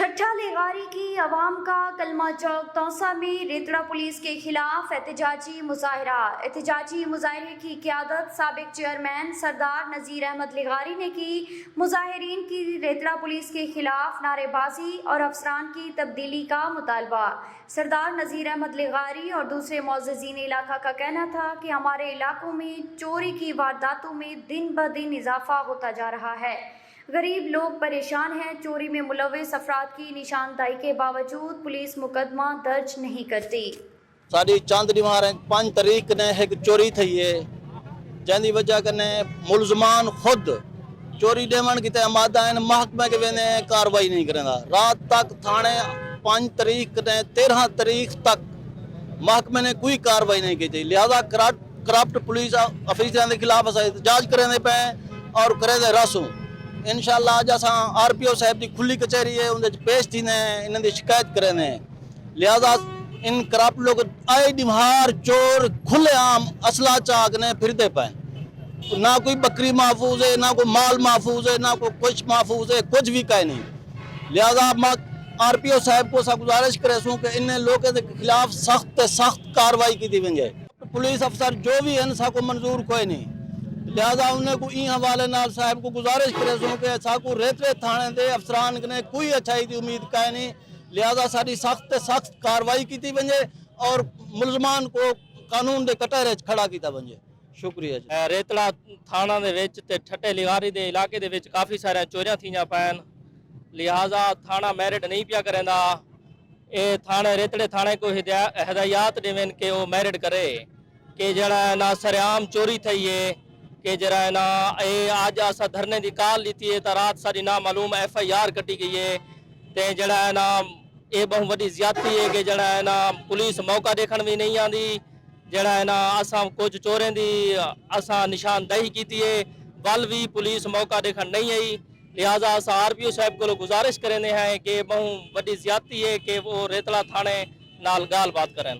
चट्टा लेगारी की अवाम का कलमा चौक तौसा में रेतड़ा पुलिस के खिलाफ एहतजाजी मुजाहरा। एहतजाजी मुजाहरे की क़यादत साबिक चेयरमैन सरदार नज़ीर अहमद लेगारी ने की। मुजाहिरीन की रेतड़ा पुलिस के खिलाफ नारेबाजी और अफसरान की तब्दीली का मुतालबा। सरदार नज़ीर अहमद लेगारी और दूसरे मुअज़्ज़िज़ीन इलाका का कहना था कि हमारे इलाकों में चोरी की वारदातों में दिन ब दिन इजाफा होता जा रहा है। गरीब लोग परेशान हैं। चोरी में मुलव्विस अफराद की निशानदाही के बावजूद पुलिस मुकदमा दर्ज नहीं करती। साड़ी चांदनी मार 5 तारीख ने एक चोरी थी है, जैसी वजह कने मुलजमान खुद चोरी डेवन की आमादा है, महकमे के वेने कार्रवाई नहीं करेंदा। रात तक थाने 5 तारीख ने 13 तारीख तक महकमे ने कोई कार्रवाई नहीं की थी। लिहाजा करप्ट पुलिस अफसरों के खिलाफ एहतजाज करें पे और करें रसूँ। इंशाअल्लाह अज असां RPO साहब की खुली कचहरी है, उन पेश थी इन शिकायत करें। लिहाजा इन करप्ट लोग आए डिमार चोर खुलेआम असला चाक ने फिरते पे, ना कोई बकरी महफूज है, ना कोई माल महफूज है, ना कोई कुछ महफूज है, कुछ भी कहीं नहीं। लिहाजा मैं RPO साहब को गुजारिश करें कि इन लोगों के खिलाफ सख्त कार्रवाई की वजे। पुलिस अफसर जो भी है साको मंजूर कोई नहीं। लिहाजा उन्हें को इन हवाले नाल साहब को गुजारिश करें कि साकू रेतरे थाने के अफसरान ने कोई अच्छाई की उम्मीद कहीं नहीं। लिहाजा साड़ी सख्त कार्रवाई की वजे और मुलजमान को कानून के कटहरे खड़ा किया वजे। शुक्रिया जी। रेतड़ा थाना दे विच ते ठट्टे लिगारी दे इलाके दे विच काफ़ी सारे चोरियां थीआं पैन। लिहाजा थाना मैरिट नहीं पिया करेंदा। ये थाने रेतड़े थाने को हिदायत देवन के वो मैरिट करे कि जरा ना सरेआम चोरी थी है कि जरा ना अज अस धरने की कॉल लीती है तो रात सारी ना मालूम FIR कटी गई है। तो जरा ना ये बहुत बड़ी ज्यादती है कि जरा ना पुलिस मौका देखने भी नहीं आती। जरा ना असा कुछ चोरें की असा निशानदही की है, वल भी पुलिस मौका देखने नहीं आई। लिहाजा अस RPO साहब को गुजारिश करें हैं कि बहुत बड़ी ज्यादती है कि वो रेतड़ा थाने नाल गाल बात करें।